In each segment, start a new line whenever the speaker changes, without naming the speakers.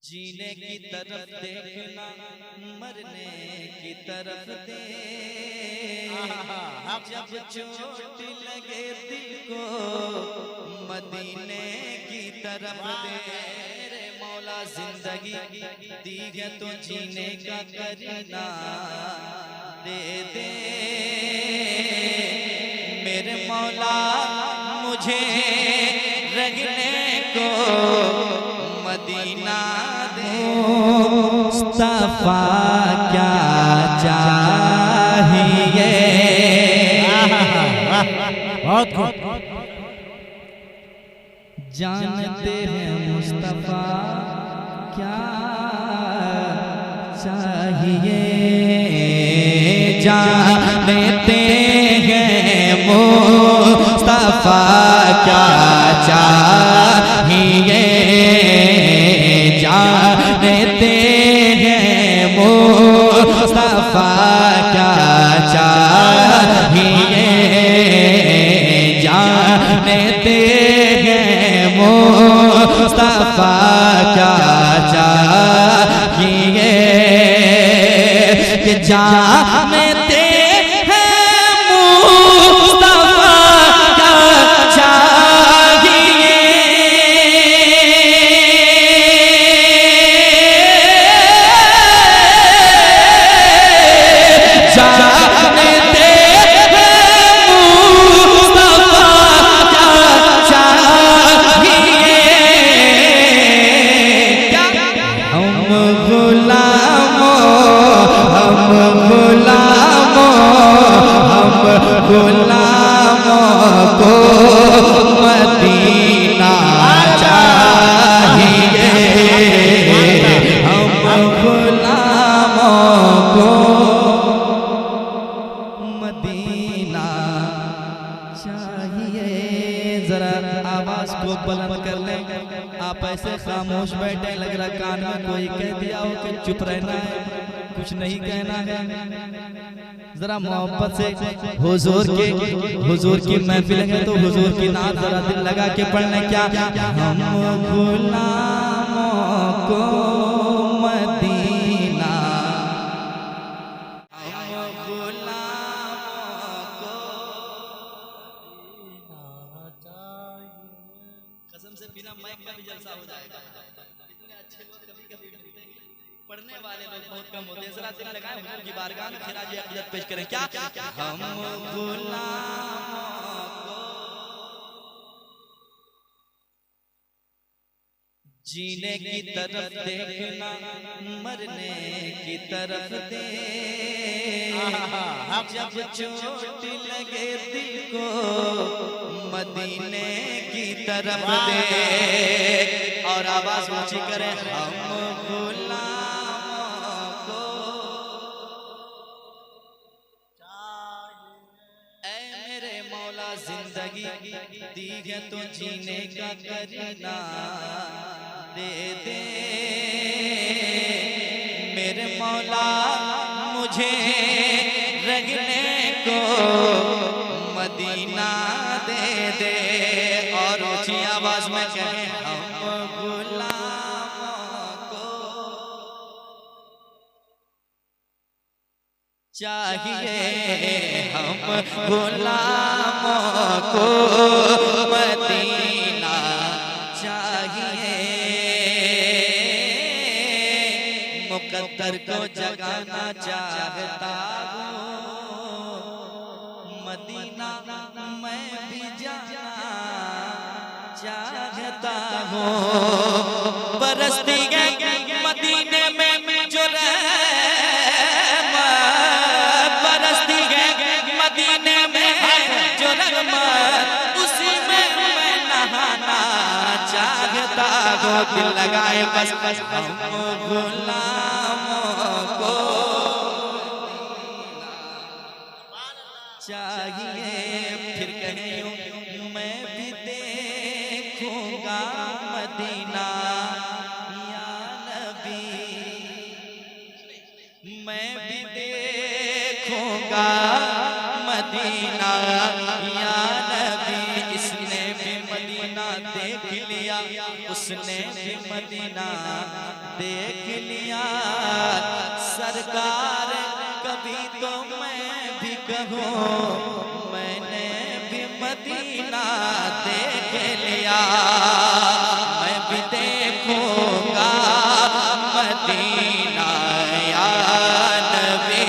जीने की तरफ देखना मरने की तरफ दे, जब चोट लगे दिल को मदीने की तरफ दे। रे मौला जिंदगी दी है तो जीने का करना दे दे। मेरे मौला मुझे रखने को मदीना दे। मुस्तफा क्या चाहिए,
बहुत खूब।
जानते हैं मुस्तफा क्या चाहिए, जानते हैं मुस्तफा क्या चाहिए, जानते हैं मुस्तफा क्या चाहिए, जानते हैं मुस्तफा क्या चाहिए, कि जानते गुलामों को मदीना चाहिए, हम गुलामों को मदीना चाहिए। जरा आवाज को बुलंद कर लें। आप ऐसे खामोश बैठे, लग रहा कान में कोई कह दिया हो कि चुप रहना है, कुछ नहीं कहना है। जरा मोहब्बत से हुजूर की महफिल है तो हुजूर की नात जरा दिल लगा के पढ़ने। क्या हम गुलामों को मदीना, हम गुलामों को कसम से बिना माइक का भी जलसा हो जाएगा। इतने अच्छे लोग कभी कभी मिलते हैं, पढ़ने वाले लोग बहुत कम होते हैं। जरा दिल लगाएं, हुजूर की बारगाह में खिराज अक़ीदत पेश करें। क्या हम गुलामों को जीने की तरफ देखना मरने की तरफ दे, जब चोट लगे दिल को मदीने की तरफ दे। और आवाज ऊंची करें, हम गुलामों को ऐ मेरे मौला जिंदगी दी है तो जीने का करना दे दे। मेरे मौला मुझे रखने को मदीना दे दे। और ऊंची आवाज में कहें, हम गुलामों को चाहिए, हम गुलामों को मदीना चाहिए। मुकद्दर को जगाना चाहता हूँ मदीना, मैं भी जाना चाहता हूँ। बरसती है मदीने में जो रहमत, बरसती है मदीने में जो रहमत, उसी में मैं नहाना चाहता हूँ। दिल लगाए बस बस, हम गुलामों को चाहिए। फिर कहें यूं, मैं भी देखूंगा मदीना या नबी, मैं भी देखूंगा मदीना या नबी। इसने भी मदीना देख लिया, उसने भी मदीना देख लिया सरकार, कभी तो मैं भी कहूँ मैंने भी मदीना देख लिया। मैं भी देखूंगा मदीना या नबी,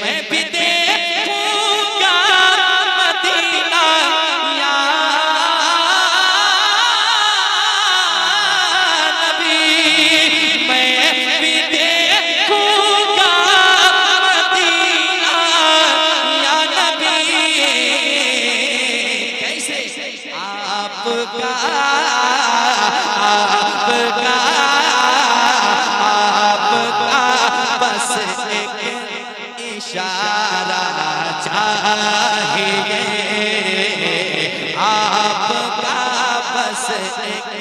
मैं भी देखूंगा मदीना या नबी, मैं भी देखूंगा मदीना या नबी। कैसे आपका बस एक इशारा चाहिए, आपका बस एक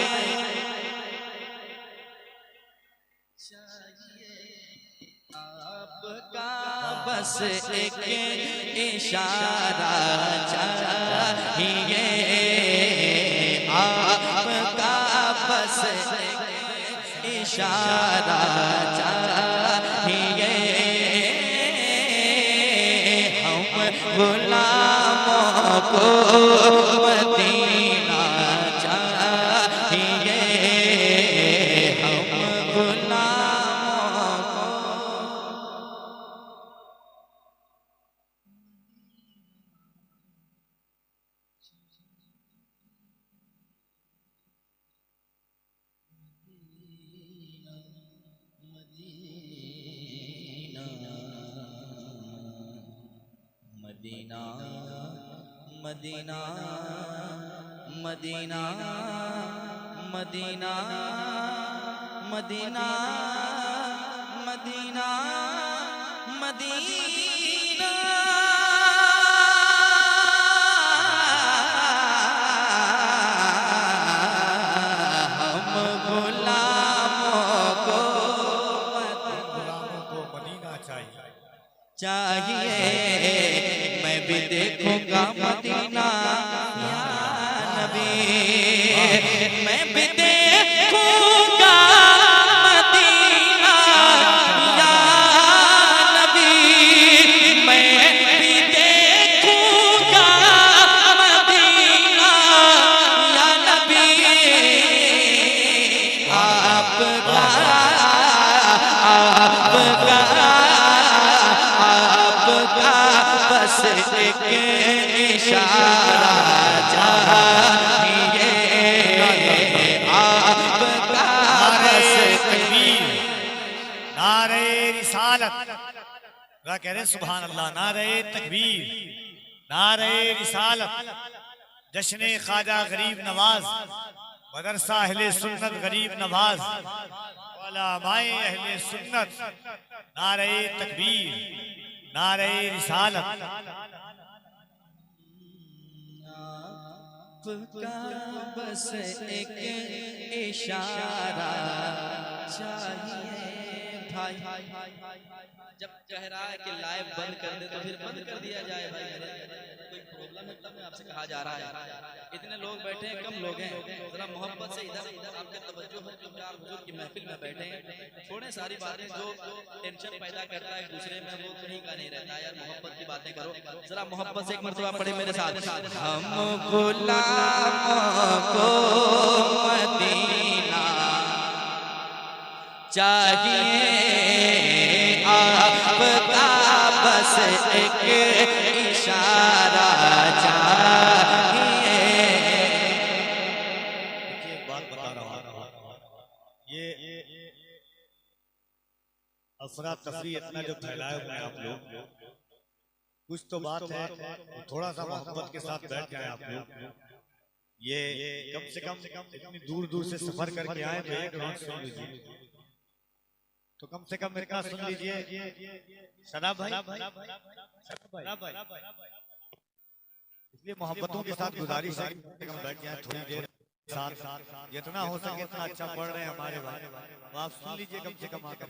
आपका बस एक इशारा चाहिए, आपका बस इशारा चाहिए। हम गुलामों को मदीना चाहिए, हम गुलामों को Medina Medina Medina Medina Medina Medina Medina हम गुलामों को
मदीना चाहिए,
मैं भी देखूंगा मदीना या नबी, मैं भी देखूंगा मदीना या नबी, मैं भी देखूंगा मदीना या नबी। आपका बस एक इशारा चाहिए, आपका बस
तकबीर, नारे रिसालत, कह रहे सुभान अल्लाह, नारे तकबीर, नारे रिसालत, जश्न ख्वाजा गरीब नवाज, मदरसा अहले सुन्नत गरीब नवाज, उलमाए अहले सुन्नत, नारे तकबीर, नारे रिसालत।
आपका बस एक इशारा चाहिए भाई। जब कह रहा है कि लाइव बंद कर दे तो फिर बंद कर दिया जाए भाई, कोई प्रॉब्लम है तब में आपसे कहा जा रहा है। इतने लोग बैठे हैं, कम लोग हैं, जरा मोहब्बत से इधर आपके तवज्जो हो, जो चार बुजुर्ग की महफिल में बैठे हैं, छोड़े सारी बातें जो टेंशन पैदा करता है एक दूसरे में, वो कहीं का नहीं रहता यार। मोहब्बत की बातें करो, जरा मोहब्बत से एक मर्तबा पढ़े मेरे साथ। हम गुलामों को मदीना चाहिए, आपका बस एक इशारा चाहिए।
एक बात बता रहा हूँ, ये अफरा तफरी इतना जो फैलाए हुए हैं आप लोग, कुछ तो बात है, थोड़ा सा मोहब्बत के साथ बैठ जाए आप लोग। ये कम से कम इतनी दूर दूर से सफर करके आए तो एक राउंड सुन लीजिए, तो कम से कम मेरे का सुन लीजिए। शराब भाई, इसलिए मोहब्बतों के साथ गुजारिश है कि हम बैठ जाए थोड़ी देर साथ, जितना हो सके इतना अच्छा पढ़ रहे हैं हमारे भाई, तो आप सुन लीजिए कम से कम आकर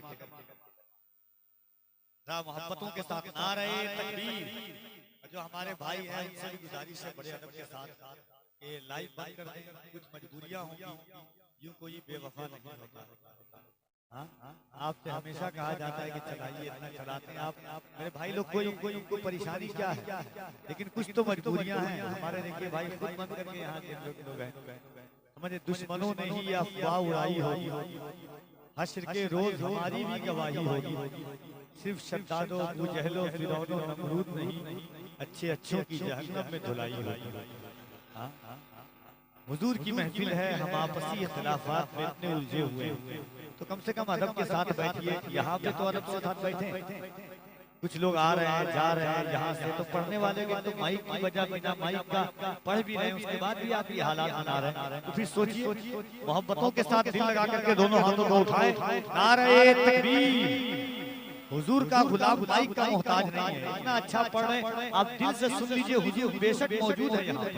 मोहब्बतों के साथ। नारे तकबीर, जो हमारे भाई हैं उनसे भी गुजारिश है बड़े अदब के साथ ये लाइव बंद कर दें, कुछ मजबूरियां होंगी, यूं कोई बेवफा नहीं होता। आपसे हमेशा कहा जाता है कि चलाइए, इतना चलाते हैं आप मेरे भाई लोग, कोई उनको परेशानी क्या है, लेकिन कुछ तो मजबूरियां हैं हमारे। देखिए भाई खुद बंद करके यहाँ के लोग हैं, समझे दुश्मनों ने ही अफवाह उड़ाई होगी, हश्र के रोज हमारी भी गवाही होगी, सिर्फ शद्दादो अबू जहलो फिरौनो नमरूद नहीं, अच्छे अच्छों की जहन्नम में धुलाई होगी। हुजूर की महफिल है, हम आपसी इख्तिलाफात में इतने उलझे हुए हैं, तो कम से कम अदब के साथ बैठिए। यहाँ पे तो अदब के साथ बैठे, कुछ लोग आ रहे हैं जा रहे हैं यहाँ से, तो पढ़ने वाले के तो माइक की वजह बिना माइक का पढ़ भी रहे हैं, उसके बाद भी आप ये हालात बना रहे हैं। तो फिर सोचिए, मोहब्बतों के साथ दिल लगा करके दोनों हाथों को उठाए, नारे तकबीर। हुजूर का गुलाम माइक का मोहताज नहीं है, इतना अच्छा पढ़ रहे हैं, आप दिल से सुन लीजिए, हुजूर बेशक मौजूद है यहाँ पे।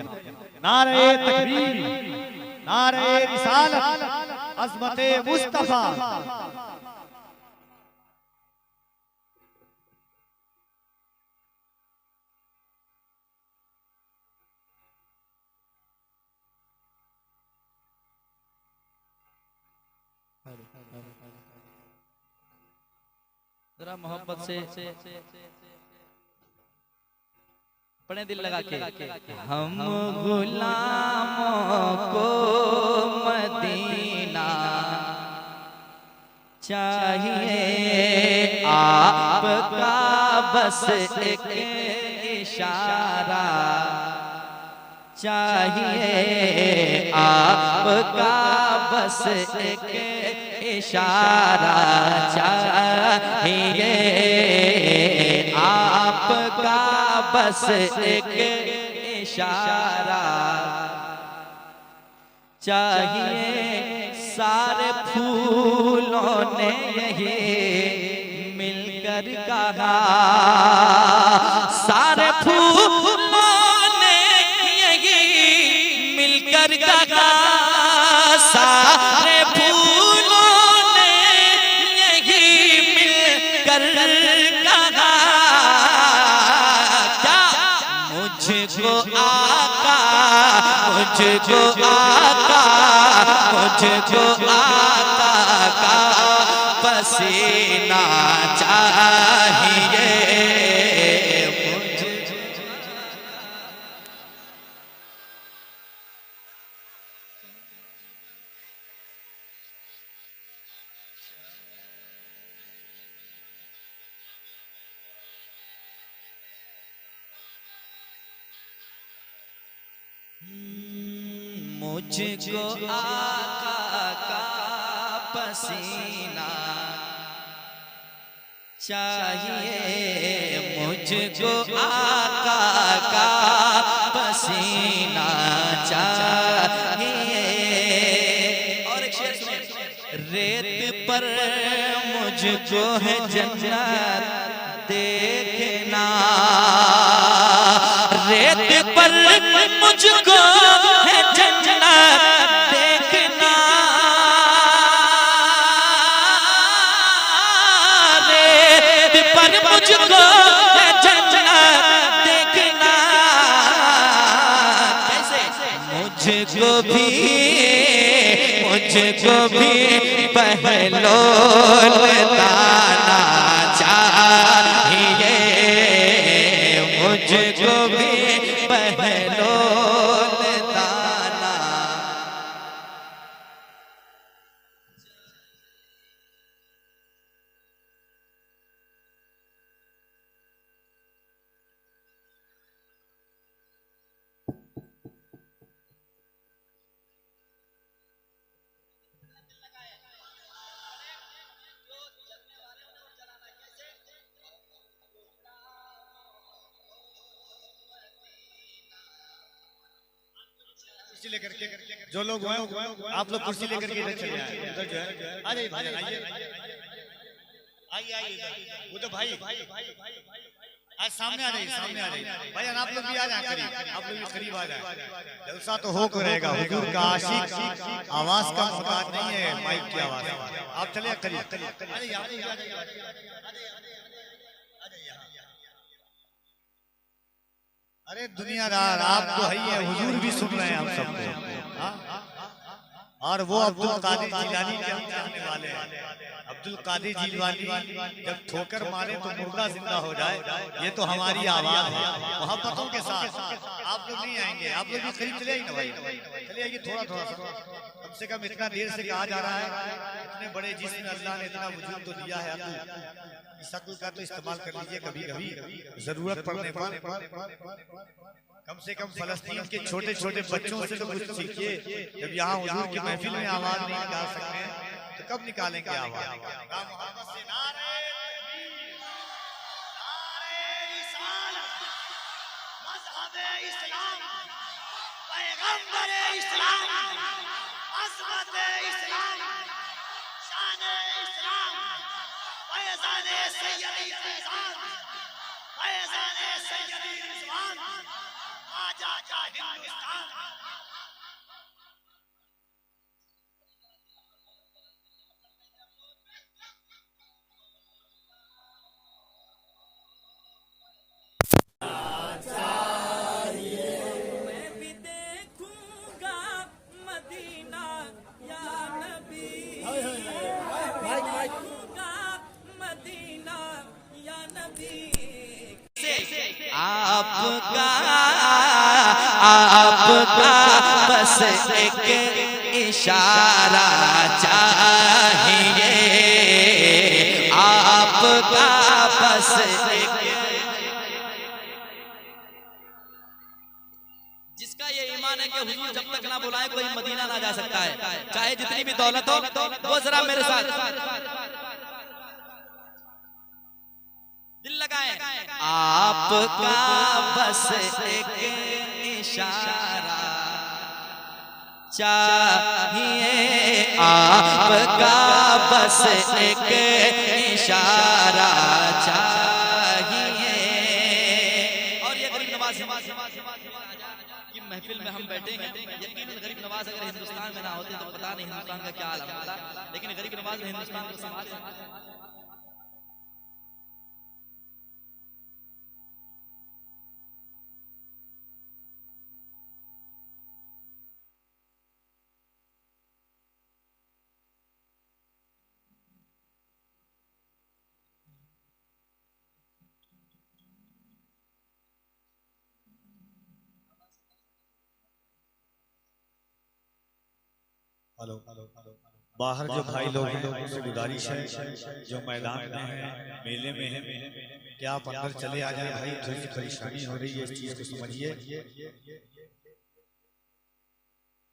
नारे तकबीर, नारे रिसालत, अज़मते मुस्तफा।
जरा मोहब्बत से पढ़े दिल लगा के। हम गुलामों को मदीना चाहिए, आपका बस एक इशारा चाहिए, आपका बस एक इशारा चाहिए, आपका बस एक इशारा चाहिए। सारे फूलों ने यही मिलकर कहा, सारे फूलों ने यही मिलकर कहा, सारे फूलों ने यही मिलकर कहा, क्या मुझको आका, मुझको आका, मुझको आका का पसीना चाहिए। मुझको आका का पसीना चाहिए, मुझको आका का पसीना चाहिए। और एक शेर सुनिए, रेत पर मुझको है जन्नत देखना, रेत पर मुझको है जन्नत देखना, रेत पर मुझको है जन्नत देखना। कैसे? मुझको भी पहलोन ताना चाहिए, मुझको भी पहलोन ताना।
कुर्सी लेकर के जो लोग हैं आप लोग कुर्सी लेकर के इधर चले आए, उधर जो है आ जाइए भाई, आइए वो तो भाई आज सामने आ जाइए, सामने आ जाइए भाई, आप लोग भी आ जाए करीब, आप लोग भी करीब आ जाए। जलसा तो हो रहेगा, हुजूर का आशिक आवाज का मुहताज नहीं है, माइक की आवाज। आप चले करीब, अरे दुनियादार आप तो है ही है, हुजूर भी सुन रहे हैं हम सबको। और वो अब्दुल कादिर जिलानी के हम चाहने वाले हैं। अब्दुल कादिर जिलानी जब ठोकर मारे तो मुर्दा जिंदा हो जाए, ये तो हमारी आवाज है मोहब्बतों के साथ। आप लोग नहीं आएंगे, आप लोग भी करीब चले आएंगे भाई, चले आइए थोड़ा थोड़ा सा, कम से कम इतना देर से कहा जा रहा है, इतने बड़े जिस्म अल्लाह ने इतना वजूद तो दिया है, इस अक्ल का तो इस्तेमाल कर लीजिए कभी कभी जरूरत पड़ने पर। कम से कम फलस्तीन के छोटे छोटे बच्चों से तो कुछ सीखिए। जब यहाँ हुजूर की महफिल में आवाज नहीं निकाल सकते हैं तो कब निकालेंगे आवाज?
आपका बस एक इशारा चाहिए, आपका बस एक। जिसका ये ईमान है कि हुजूर जब तक ना बुलाए कोई मदीना ना जा सकता है, चाहे जितनी भी दौलत हो। वो जरा मेरे साथ दिल लगाए। आपका बस एक इशारा चाहिए, आपका बस एक इशारा चाहिए। और ये गरीब नवाज की महफिल में हम बैठेंगे, यकीनन गरीब नवाज अगर हिंदुस्तान में ना होते तो पता नहीं हिंदुस्तान का क्या हाल होता, लेकिन गरीब नवाज ने हिंदुस्तान को संभाला।
हेलो, बाहर जो भाई लोग हैं उनसे गुजारिश है, जो मैदान में हैं, मेले में हैं, क्या आप अंदर चले आ जाए भाई, थोड़ी सी परेशानी हो रही है, इस चीज को समझिए,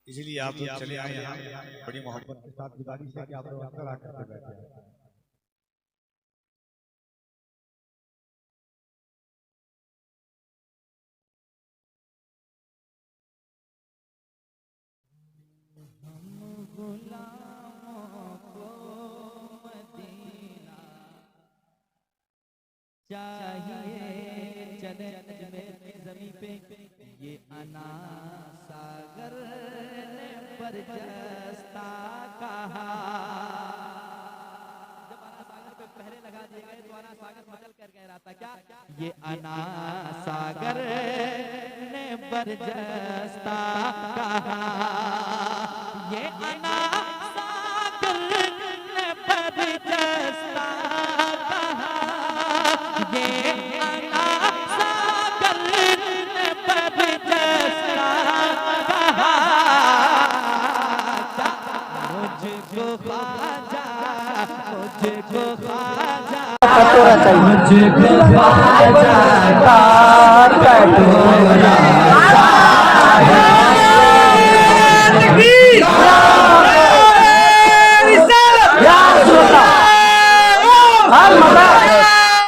इसलिए आप लोग चले आए यहाँ। बड़ी मोहब्बत के साथ गुजारिश है कि आप लोग अंदर आकर बैठे।
चाहिए चले जमीन पे ये अना सागर ने बरजस्ता कहा। जब अना सागर पे पहरे लगा दिए गए तो अना सागर मचल कर कह रहा था क्या, ये अना सागर ने बरजस्ता कहा, ये अना सागर ने बरजस्ता कहा, ये अना सागर ने बरजस्ता कहा, मुझको ख्वाजा, मुझको ख्वाजा, मुझको ख्वाजा का कटोरा